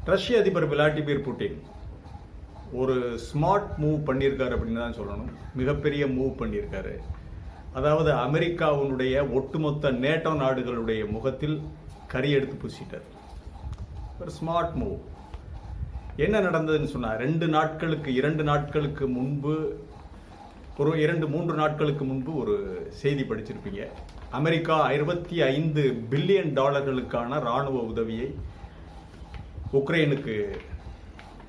ரஷ்ய அதிபர் Vladimir Putin ஒரு ஸ்மார்ட் மூவ் பண்ணியிருக்காரு அப்படின்னு தான் சொல்லணும். மிகப்பெரிய மூவ் பண்ணியிருக்காரு. அதாவது அமெரிக்காவுடைய ஒட்டுமொத்த நேட்டோ நாடுகளுடைய முகத்தில் கறி எடுத்து பூசிட்டார். ஒரு ஸ்மார்ட் மூவ். என்ன நடந்ததுன்னு சொன்னா, 2 நாட்களுக்கு முன்பு ஒரு 2-3 நாட்களுக்கு முன்பு ஒரு செய்தி படிச்சிருப்பீங்க. அமெரிக்கா $25 பில்லியன் ராணுவ உதவியை உக்ரைனுக்கு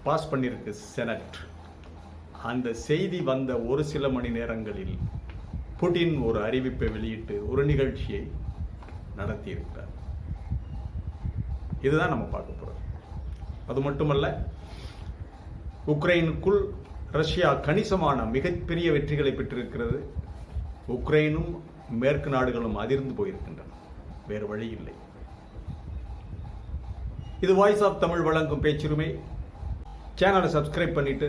பாஸ் பண்ணியிருக்கு செனட். அந்த செய்தி வந்த ஒரு சில மணி நேரங்களில் புட்டின் ஒரு அறிவிப்பை வெளியிட்டு ஒரு நிகழ்ச்சியை நடத்தியிருக்கிறார். இதுதான் நம்ம பார்க்க போறோம். அது மட்டுமல்ல, உக்ரைனுக்குள் ரஷ்யா கணிசமான மிகப்பெரிய வெற்றிகளை பெற்றிருக்கிறது. உக்ரைனும் மேற்கு நாடுகளும் அதிர்ந்து போயிருக்கின்றன. வேறு வழி இல்லை. இது வாய்ஸ் ஆஃப் தமிழ் வழங்கும் பேச்சுரிமை. சேனலை சப்ஸ்கிரைப் பண்ணிட்டு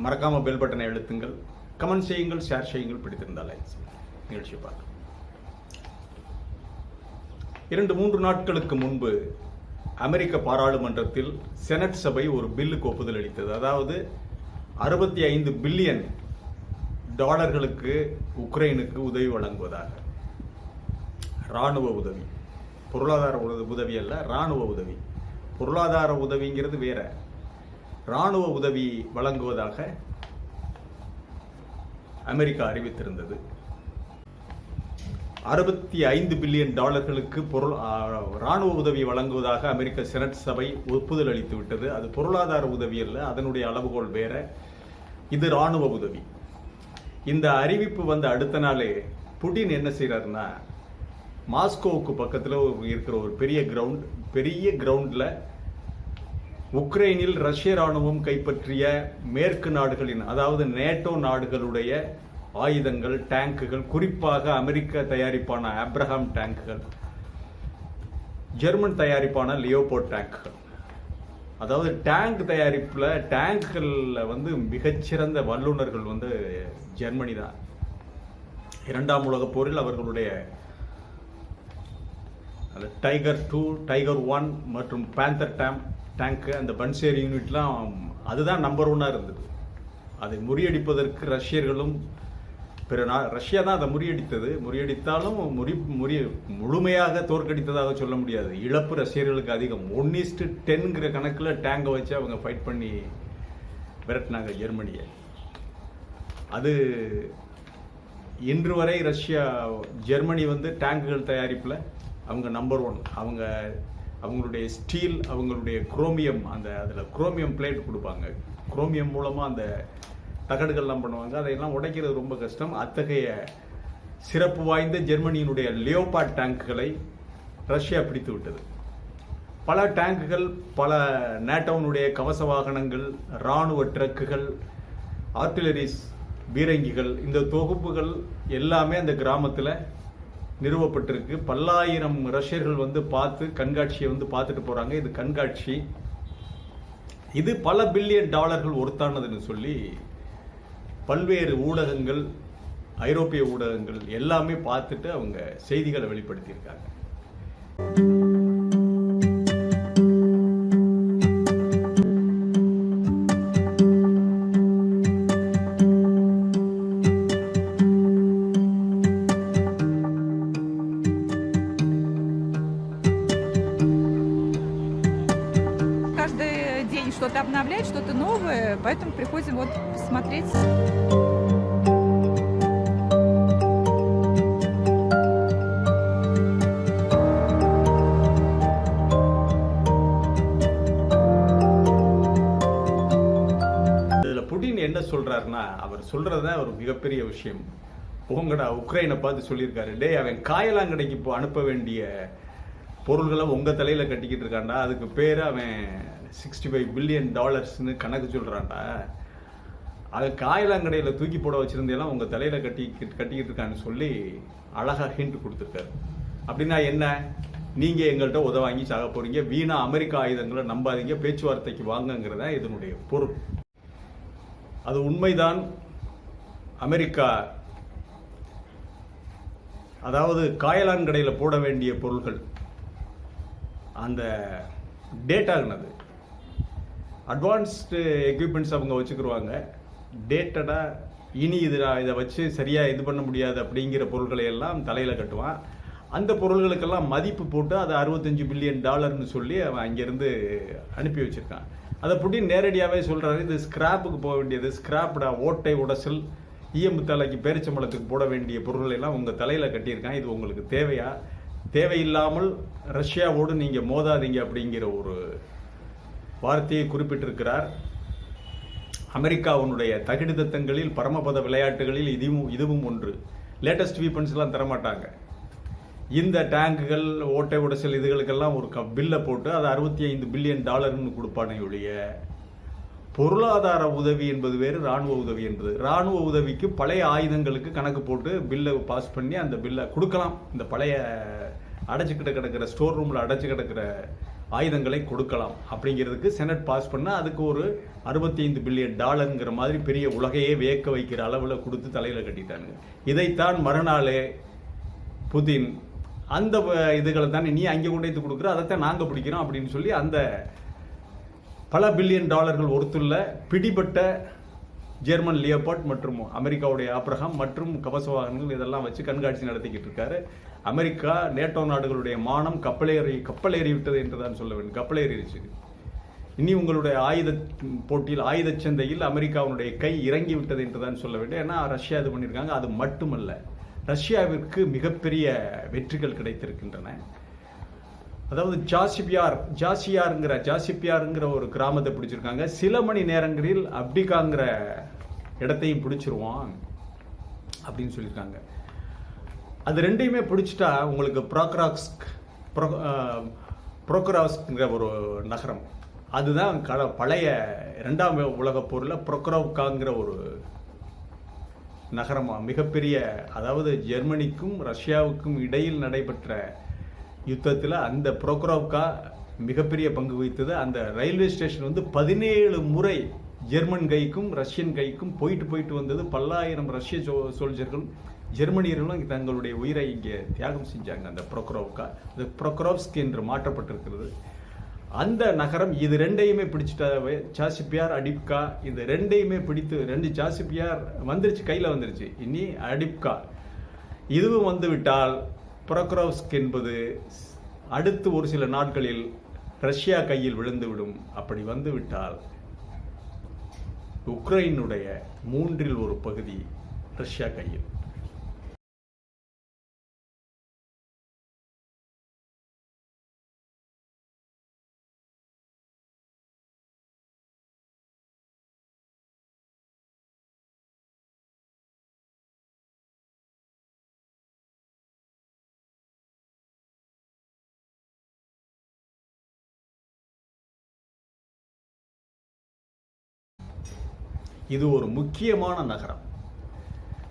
மறக்காம பெல் பட்டனை அழுத்துங்கள். கமெண்ட் செய்யுங்கள், ஷேர் செய்யுங்கள். பிடித்திருந்தால் லைக் செய்யுங்கள். நிகழ்ச்சியை பார்க்கலாம். 2-3 நாட்களுக்கு முன்பு அமெரிக்க பாராளுமன்றத்தில் செனட் சபை ஒரு பில்லுக்கு ஒப்புதல் அளித்தது. அதாவது $65 பில்லியன் உக்ரைனுக்கு உதவி வழங்குவதாக. ராணுவ உதவி, பொருளாதார உதவி அல்ல, ராணுவ உதவி. பொருளாதார உதவிங்கிறது வேற. ராணுவ உதவி வழங்குவதாக அமெரிக்கா அறிவித்திருந்தது. $65 பில்லியன் ராணுவ உதவி வழங்குவதாக அமெரிக்க செனட் சபை ஒப்புதல் அளித்து விட்டது. அது பொருளாதார உதவி அல்ல, அதனுடைய அளவுகோல் வேற. இது ராணுவ உதவி. இந்த அறிவிப்பு வந்த அடுத்த நாளே புட்டின் என்ன செய்யறாருன்னா, மாஸ்கோவுக்கு பக்கத்தில் இருக்கிற ஒரு பெரிய கிரவுண்ட்ல உக்ரைனில் ரஷ்ய ராணுவம் கைப்பற்றிய மேற்கு நாடுகளின், அதாவது நேட்டோ நாடுகளுடைய ஆயுதங்கள், டேங்குகள், குறிப்பாக அமெரிக்க தயாரிப்பான ஆப்ரஹாம் டேங்குகள், ஜெர்மன் தயாரிப்பான லியோபோர்ட் டேங்குகள். அதாவது டேங்க் தயாரிப்புல, டேங்குகள்ல மிகச்சிறந்த வல்லுநர்கள் ஜெர்மனி தான். 2ஆம் உலகப் போரில் அவர்களுடைய டைகர் 2, டைகர் 1 மற்றும் பேந்தர் டேங்க், அந்த பன்சேர் யூனிட்லாம் அதுதான் நம்பர் 1 இருந்தது. அதை முறியடிப்பதற்கு ரஷ்யர்களும் ரஷ்யா தான் அதை முறியடித்தாலும் முழுமையாக தோற்கடித்ததாக சொல்ல முடியாது. இழப்பு ரஷ்யர்களுக்கு அதிகம். 1:10 கணக்கில் டேங்கை வச்சு அவங்க ஃபைட் பண்ணி விரட்டினாங்க ஜெர்மனியை. அது இன்று வரை ஜெர்மனி டேங்குகள் தயாரிப்பில் அவங்க நம்பர் 1. அவங்களுடைய ஸ்டீல், அவங்களுடைய குரோமியம், அதில் குரோமியம் பிளேட் கொடுப்பாங்க. குரோமியம் மூலமாக அந்த தகடுகள்லாம் பண்ணுவாங்க. அதையெல்லாம் உடைக்கிறது ரொம்ப கஷ்டம். அத்தகைய சிறப்பு வாய்ந்த ஜெர்மனியினுடைய லியோபார்ட் டேங்குகளை ரஷ்யா பிடித்து விட்டது. பல டேங்குகள், பல நேட்டோனுடைய கவச வாகனங்கள், இராணுவ ட்ரக்குகள், ஆர்டிலரிஸ், பீரங்கிகள், இந்த தொகுப்புகள் எல்லாமே அந்த கிராமத்தில் நிறுவப்பட்டிருக்கு. பல்லாயிரம் ரஷ்யர்கள் பார்த்து கண்காட்சியை பார்த்துட்டு போறாங்க. இது கண்காட்சி. இது பல பில்லியன் டாலர்கள் ஒருத்தானதுன்னு சொல்லி பல்வேறு ஊடகங்கள், ஐரோப்பிய ஊடகங்கள் எல்லாமே பார்த்துட்டு அவங்க செய்திகளை வெளிப்படுத்தியிருக்காங்க. Что-то обновлять, что-то новое, поэтому приходим посмотреть. இதுல புட்டின் என்ன சொல்றாருன்னா, அவர் சொல்றதுதான் ஒரு மிகப்பெரிய விஷயம். போங்கடா, உக்ரைனை பார்த்து சொல்லியிருக்காரு, டேய் அவன் காயலாங்கடைக்கு இப்போ அனுப்ப வேண்டிய பொருள்களை உங்க தலையில கட்டிக்கிட்டு இருக்காண்டா, அதுக்கு பேரு அவன் $65 பில்லியன் கணக்கு சொல்றான்டா. அதை காயலாங்கடையில தூக்கி போட வச்சிருந்தேலாம் உங்க தலையில கட்டிக்கிட்டு இருக்கான்னு சொல்லி அழகா ஹிண்ட் கொடுத்துருக்காரு. அப்படின்னா என்ன, நீங்க எங்கள்கிட்ட உதவாங்கி சாக போறீங்க, வீணா அமெரிக்க ஆயுதங்களை நம்பாதீங்க, பேச்சுவார்த்தைக்கு வாங்கங்கிறதா இதனுடைய பொருள். அது உண்மைதான். அமெரிக்கா, அதாவது காயலான் கடையில் போட வேண்டிய பொருட்கள், அந்த டேட் ஆகுனது. அட்வான்ஸ்டு எக்யூப்மெண்ட்ஸ் அவங்க வச்சுக்கிடுவாங்க. டேட்டடாக இனி இதை வச்சு சரியாக இது பண்ண முடியாது அப்படிங்கிற பொருட்களை எல்லாம் தலையில் கட்டுவான். அந்த பொருள்களுக்கெல்லாம் மதிப்பு போட்டு அது $65 பில்லியன் சொல்லி அவன் அங்கேருந்து அனுப்பி வச்சுருக்கான். அதை புட்டின் நேரடியாகவே சொல்கிறாரு, இது ஸ்கிராப்புக்கு போக வேண்டியது, ஸ்கிராப்டா ஓட்டை உடசல் ஈயம்பு தலைக்கு பேரிச்சம்பளத்துக்கு போட வேண்டிய பொருள்களை எல்லாம் உங்கள் தலையில் கட்டியிருக்கான். இது உங்களுக்கு தேவையா? தேவையில்லாமல் ரஷ்யாவோடு நீங்கள் மோதாதீங்க அப்படிங்கிற ஒரு வார்த்தையை குறிப்பிட்டிருக்கிறார். அமெரிக்காவுடைய தகிடுதத்தங்களில் பரமபத விளையாட்டுகளில் இதுவும் ஒன்று. லேட்டஸ்ட் வீப்பன்ஸ்லாம் தரமாட்டாங்க. இந்த டேங்குகள் ஓட்டை உடசல் இதுகளுக்கெல்லாம் ஒரு பில்லை போட்டு அது $65 பில்லியன் கொடுப்பானே ஒழிய பொருளாதார உதவி என்பது வேறு, இராணுவ உதவி என்பது. இராணுவ உதவிக்கு பழைய ஆயுதங்களுக்கு கணக்கு போட்டு பில்லை பாஸ் பண்ணி அந்த பில்லை கொடுக்கலாம். இந்த பழைய அடைச்சிக்கிட்ட கிடக்கிற ஸ்டோர் ரூமில் அடைச்சி கிடக்கிற ஆயுதங்களை கொடுக்கலாம் அப்படிங்கிறதுக்கு செனட் பாஸ் பண்ண அதுக்கு ஒரு $65 பில்லியன் மாதிரி பெரிய உலகையே வியக்க வைக்கிற அளவில் கொடுத்து தலையில் கட்டிட்டானுங்க. இதைத்தான் மறுநாளே புதின் அந்த இதுகளை தான் நீ அங்கே கொண்டு வந்து கொடுக்குற, அதைத்தான் நாங்கள் பிடிக்கிறோம் அப்படின்னு சொல்லி அந்த பல பில்லியன் டாலர்கள் ஒருத்துள்ள பிடிபட்ட ஜெர்மன் லியோபார்ட் மற்றும் அமெரிக்காவுடைய ஆப்ரஹாம் மற்றும் கவச வாகனங்கள் இதெல்லாம் வச்சு கண்காட்சி நடத்திக்கிட்டு இருக்காரு. அமெரிக்கா நேட்டோ நாடுகளுடைய மானம் கப்பலேறி விட்டது என்றுதான் சொல்ல வேண்டும். கப்பலேறிடுச்சு. இனி உங்களுடைய ஆயுத போட்டியில் ஆயுத சந்தையில் அமெரிக்காவுடைய கை இறங்கி விட்டது என்றுதான் சொல்ல வேண்டும். ஏன்னா ரஷ்யா இது பண்ணியிருக்காங்க. அது மட்டுமல்ல, ரஷ்யாவிற்கு மிகப்பெரிய வெற்றிகள் கிடைத்திருக்கின்றன. அதாவது ஜாசிப்பியாருங்கிற ஒரு கிராமத்தை பிடிச்சிருக்காங்க. சில மணி நேரங்களில் அப்டிகாங்கிற இடத்தையும் பிடிச்சிருவான் அப்படின்னு சொல்லியிருக்காங்க. அது ரெண்டையுமே பிடிச்சிட்டா உங்களுக்கு ப்ரோக்ராஸ்ங்கிற ஒரு நகரம், அதுதான் பழைய 2ஆம் உலகப் போரில் ப்ரோக்ரோவ்காங்கிற ஒரு நகரமாக மிகப்பெரிய, அதாவது ஜெர்மனிக்கும் ரஷ்யாவுக்கும் இடையில் நடைபெற்ற யுத்தத்தில் அந்த ப்ரோக்ரோவ்கா மிகப்பெரிய பங்கு வகித்தது. அந்த ரயில்வே ஸ்டேஷன் 17 முறை ஜெர்மன் கைக்கும் ரஷ்யன் கைக்கும் போயிட்டு வந்தது. பல்லாயிரம் ரஷ்ய சோல்ஜர்கள் ஜெர்மனியர்களும் தங்களுடைய உயிரை இங்கே தியாகம் செஞ்சாங்க. அந்த ப்ரோக்ரோவ்கா, அது ப்ரோக்ரோவ்ஸ்க் என்று மாற்றப்பட்டிருக்கிறது. அந்த நகரம் இது ரெண்டையுமே பிடிச்சிட்டாவே, ஜாசிப்பியார் அடிப்கா, இந்த ரெண்டையுமே பிடித்து 2 ஜாசிப்பியார் வந்துருச்சு, கையில் வந்துருச்சு. இனி அடிப்கா இதுவும் வந்து விட்டால் ப்ரோக்ரோவ்ஸ்க் என்பது அடுத்து ஒரு சில நாட்களில் ரஷ்யா கையில் விழுந்துவிடும். அப்படி வந்து விட்டால் உக்ரைனுடைய 3இல் 1 பகுதி ரஷ்யா கையில். இது ஒரு முக்கியமான நகரம்.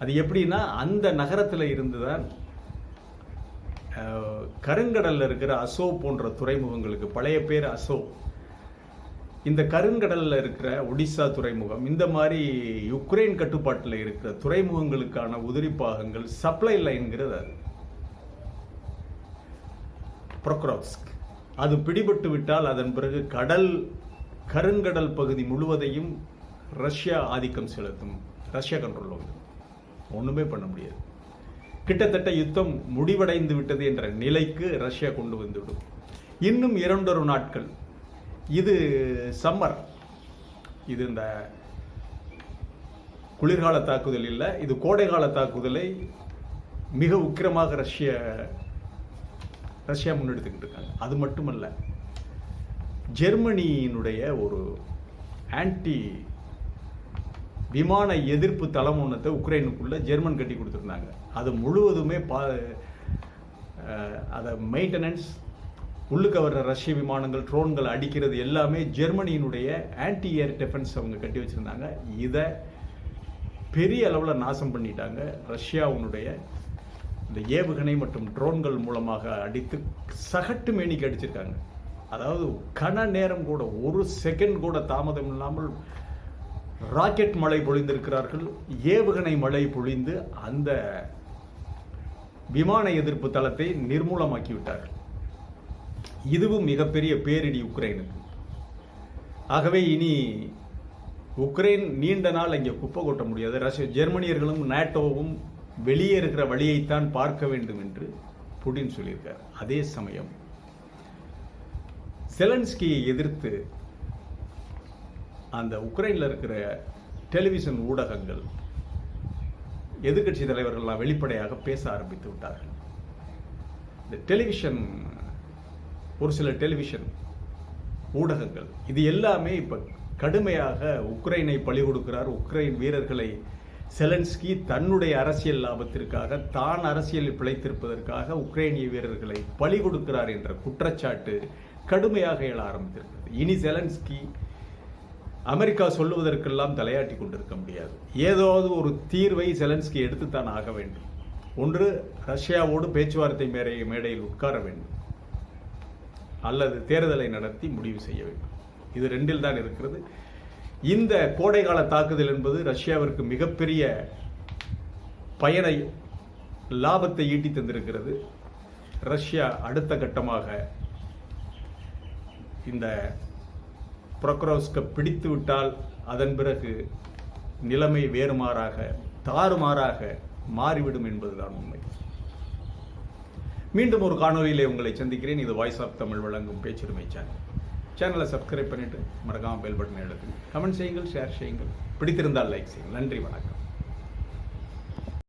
அது எப்படின்னா, அந்த நகரத்தில் இருந்துதான் கருங்கடல்ல இருக்கிற அசோ போன்ற துறைமுகங்களுக்கு, பழைய பேர் அசோ, இந்த கருங்கடல்ல இருக்கிற ஒடிசா துறைமுகம், இந்த மாதிரி யுக்ரைன் கட்டுப்பாட்டில் இருக்கிற துறைமுகங்களுக்கான உதிரி பாகங்கள் சப்ளை லைன்கிறது அது ப்ரோக்ரோவ்ஸ்க். அது பிடிபட்டு விட்டால் அதன் பிறகு கருங்கடல் பகுதி முழுவதையும் ரஷ்யா ஆதிக்கம் செலுத்தும். ரஷ்யா கண்ட்ரோல் வந்து ஒண்ணுமே பண்ண முடியாது. கிட்டத்தட்ட யுத்தம் முடிவடைந்து விட்டது என்ற நிலைக்கு ரஷ்யா கொண்டு வந்துவிடும். இன்னும் 2 நாட்கள். இது சம்மர், இது இந்த குளிர்கால தாக்குதல் இல்லை, இது கோடைகால தாக்குதலை மிக உக்கிரமாக ரஷ்யா முன்னெடுத்துக்கிட்டு இருக்காங்க. அது மட்டுமல்ல, ஜெர்மனியினுடைய ஒரு ஆன்டி விமான எதிர்ப்பு தளம் ஒன்றத்தை உக்ரைனுக்குள்ள ஜெர்மன் கட்டி கொடுத்துருந்தாங்க. அது முழுவதுமே அதை மெயின்டெனன்ஸ், உள்ளுக்க வர்ற ரஷ்ய விமானங்கள் ட்ரோன்கள் அடிக்கிறது எல்லாமே ஜெர்மனியினுடைய ஆன்டி ஏர் டிஃபென்ஸ் அவங்க கட்டி வச்சுருந்தாங்க. இதை பெரிய அளவில் நாசம் பண்ணிட்டாங்க. ரஷ்யாவுடைய இந்த ஏவுகணை மற்றும் ட்ரோன்கள் மூலமாக அடித்து சகட்டு மேனிக்கு அடிச்சிருக்காங்க. அதாவது கன நேரம் கூட, 1 செகண்ட் கூட தாமதம் இல்லாமல் ராக்கெட் மழை பொழிந்திருக்கிறார்கள். ஏவுகணை மழை பொழிந்து அந்த விமான எதிர்ப்பு தளத்தை நிர்மூலமாக்கி விட்டார்கள். இதுவும் மிகப்பெரிய பேரிடி உக்ரைனுக்கு. ஆகவே இனி உக்ரைன் நீண்ட நாள் இங்கே குப்பை கொட்ட முடியாது. ஜெர்மனியர்களும் நேட்டோவும் வெளியே இருக்கிற வழியைத்தான் பார்க்க வேண்டும் என்று புடின் சொல்லியிருக்கார். அதே சமயம் செலன்ஸ்கியை எதிர்த்து அந்த உக்ரைனில் இருக்கிற டெலிவிஷன் ஊடகங்கள், எதிர்கட்சி தலைவர்கள்லாம் வெளிப்படையாக பேச ஆரம்பித்து விட்டார்கள். இந்த டெலிவிஷன், ஒரு சில டெலிவிஷன் ஊடகங்கள் இது எல்லாமே இப்ப கடுமையாக உக்ரைனை பழி கொடுக்கிறார். உக்ரைன் வீரர்களை செலன்ஸ்கி தன்னுடைய அரசியல் லாபத்திற்காக, தான் அரசியலில் பிழைத்திருப்பதற்காக உக்ரைனிய வீரர்களை பழி கொடுக்கிறார் என்ற குற்றச்சாட்டு கடுமையாக எழ ஆரம்பித்திருக்கிறது. இனி செலன்ஸ்கி அமெரிக்கா சொல்லுவதற்கெல்லாம் தலையாட்டி கொண்டிருக்க முடியாது. ஏதாவது ஒரு தீர்வை செலன்ஸ்கி எடுத்துத்தான் ஆக வேண்டும். ஒன்று, ரஷ்யாவோடு பேச்சுவார்த்தை மேடையில் உட்கார வேண்டும், அல்லது தேர்தலை நடத்தி முடிவு செய்ய வேண்டும். இது ரெண்டில் தான் இருக்கிறது. இந்த கோடைகால தாக்குதல் என்பது ரஷ்யாவிற்கு மிகப்பெரிய பயனை, லாபத்தை ஈட்டி தந்திருக்கிறது. ரஷ்யா அடுத்த கட்டமாக இந்த பொக்ரோவ்ஸ்கை பிடித்து விட்டால் அதன் பிறகு நிலைமை வேறுமாறாக, தாறுமாறாக மாறிவிடும் என்பதுதான் உண்மை. மீண்டும் ஒரு காணொலியிலே உங்களை சந்திக்கிறேன். இது வாய்ஸ் ஆஃப் தமிழ் வழங்கும் பேச்சுரிமை சேனல். சேனலை சப்ஸ்கிரைப் பண்ணிட்டு மறக்காம பெல் பட்டனை அழுத்துங்க. கமெண்ட் செய்யுங்கள், ஷேர் செய்யுங்கள், பிடித்திருந்தால் லைக் செய்யுங்கள். நன்றி, வணக்கம்.